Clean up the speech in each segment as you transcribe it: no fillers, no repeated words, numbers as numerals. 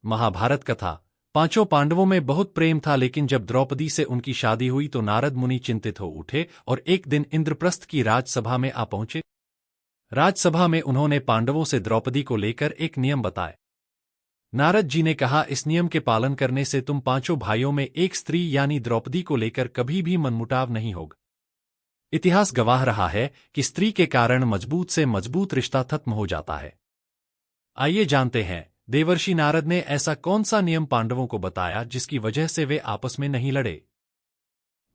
महाभारत कथा। पांचों पांडवों में बहुत प्रेम था, लेकिन जब द्रौपदी से उनकी शादी हुई तो नारद मुनि चिंतित हो उठे और एक दिन इंद्रप्रस्थ की राजसभा में आ पहुंचे। राजसभा में उन्होंने पांडवों से द्रौपदी को लेकर एक नियम बताए। नारद जी ने कहा, इस नियम के पालन करने से तुम पांचों भाइयों में एक स्त्री यानी द्रौपदी को लेकर कभी भी मनमुटाव नहीं होगा। इतिहास गवाह रहा है कि स्त्री के कारण मजबूत से मजबूत रिश्ता खत्म हो जाता है। आइए जानते हैं, देवर्षि नारद ने ऐसा कौन सा नियम पांडवों को बताया जिसकी वजह से वे आपस में नहीं लड़े।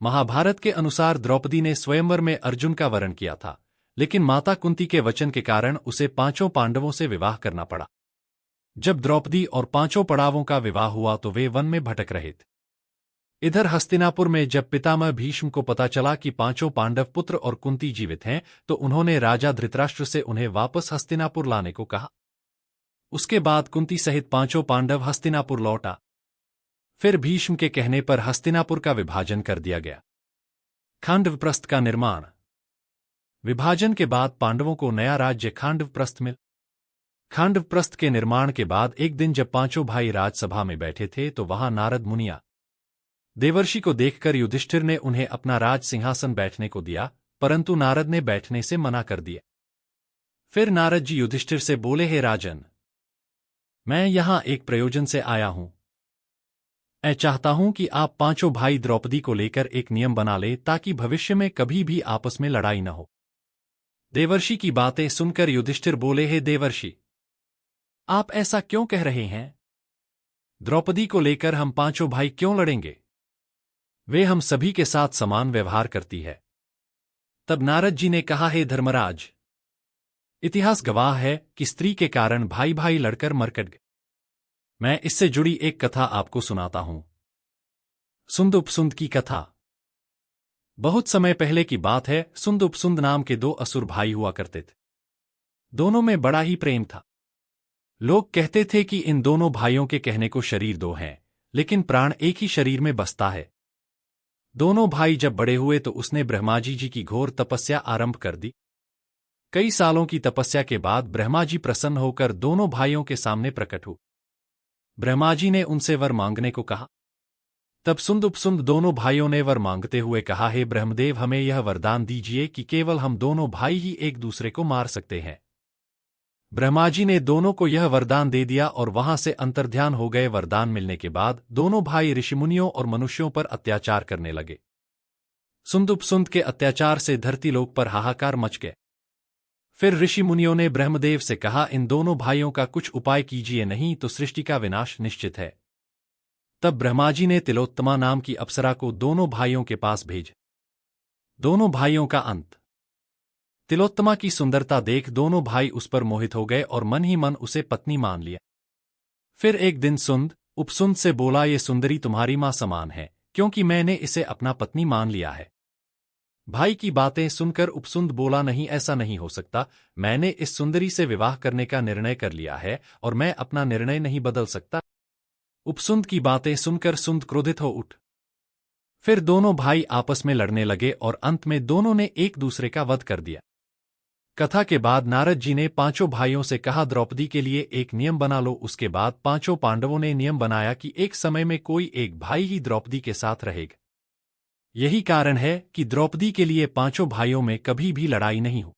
महाभारत के अनुसार द्रौपदी ने स्वयंवर में अर्जुन का वरण किया था, लेकिन माता कुंती के वचन के कारण उसे पांचों पांडवों से विवाह करना पड़ा। जब द्रौपदी और पांचों पड़ावों का विवाह हुआ तो वे वन में भटक रहे थे। इधर हस्तिनापुर में जब पितामह भीष्म को पता चला कि पांचों पांडव पुत्र और कुंती जीवित हैं, तो उन्होंने राजा धृतराष्ट्र से उन्हें वापस हस्तिनापुर लाने को कहा। उसके बाद कुंती सहित पांचों पांडव हस्तिनापुर लौटा। फिर भीष्म के कहने पर हस्तिनापुर का विभाजन कर दिया गया। खांडवप्रस्थ का निर्माण। विभाजन के बाद पांडवों को नया राज्य खांडवप्रस्थ मिला। खांडवप्रस्थ के निर्माण के बाद एक दिन जब पांचों भाई राजसभा में बैठे थे तो वहां नारद मुनिया देवर्षि को देखकर युधिष्ठिर ने उन्हें अपना राज सिंहासन बैठने को दिया, परंतु नारद ने बैठने से मना कर दिया। फिर नारद जी युधिष्ठिर से बोले, हे राजन, मैं यहां एक प्रयोजन से आया हूं। मैं चाहता हूं कि आप पांचों भाई द्रौपदी को लेकर एक नियम बना ले ताकि भविष्य में कभी भी आपस में लड़ाई न हो। देवर्षि की बातें सुनकर युधिष्ठिर बोले, हे देवर्षि, आप ऐसा क्यों कह रहे हैं? द्रौपदी को लेकर हम पांचों भाई क्यों लड़ेंगे? वे हम सभी के साथ समान व्यवहार करती है। तब नारद जी ने कहा, हे धर्मराज, इतिहास गवाह है कि स्त्री के कारण भाई भाई लड़कर मरकट गए। मैं इससे जुड़ी एक कथा आपको सुनाता हूं। सुंद उपसुंद की कथा। बहुत समय पहले की बात है। सुंद उपसुंद नाम के दो असुर भाई हुआ करते थे। दोनों में बड़ा ही प्रेम था। लोग कहते थे कि इन दोनों भाइयों के कहने को शरीर दो हैं, लेकिन प्राण एक ही शरीर में बसता है। दोनों भाई जब बड़े हुए तो उसने ब्रह्माजी जी की घोर तपस्या आरंभ कर दी। कई सालों की तपस्या के बाद ब्रह्मा जी प्रसन्न होकर दोनों भाइयों के सामने प्रकट हुए। ब्रह्मा जी ने उनसे वर मांगने को कहा। तब सुंद उपसुंद दोनों भाइयों ने वर मांगते हुए कहा, हे ब्रह्मदेव, हमें यह वरदान दीजिए कि केवल हम दोनों भाई ही एक दूसरे को मार सकते हैं। ब्रह्मा जी ने दोनों को यह वरदान दे दिया और वहां से अंतर्ध्यान हो गए। वरदान मिलने के बाद दोनों भाई ऋषिमुनियों और मनुष्यों पर अत्याचार करने लगे। सुंद उपसुंद के अत्याचार से धरतीलोक पर हाहाकार मच गया। फिर ऋषि मुनियों ने ब्रह्मदेव से कहा, इन दोनों भाइयों का कुछ उपाय कीजिए, नहीं तो सृष्टि का विनाश निश्चित है। तब ब्रह्मा जी ने तिलोत्तमा नाम की अप्सरा को दोनों भाइयों के पास भेजा। दोनों भाइयों का अंत। तिलोत्तमा की सुंदरता देख दोनों भाई उस पर मोहित हो गए और मन ही मन उसे पत्नी मान लिया। फिर एक दिन सुंद उपसुंद से बोला, ये सुंदरी तुम्हारी मां समान है, क्योंकि मैंने इसे अपना पत्नी मान लिया है। भाई की बातें सुनकर उपसुंद बोला, नहीं, ऐसा नहीं हो सकता। मैंने इस सुंदरी से विवाह करने का निर्णय कर लिया है और मैं अपना निर्णय नहीं बदल सकता। उपसुंद की बातें सुनकर सुंद क्रोधित हो उठ। फिर दोनों भाई आपस में लड़ने लगे और अंत में दोनों ने एक दूसरे का वध कर दिया। कथा के बाद नारद जी ने पांचों भाइयों से कहा, द्रौपदी के लिए एक नियम बना लो। उसके बाद पांचों पांडवों ने नियम बनाया कि एक समय में कोई एक भाई ही द्रौपदी के साथ रहेगा। यही कारण है कि द्रौपदी के लिए पांचों भाइयों में कभी भी लड़ाई नहीं हुई।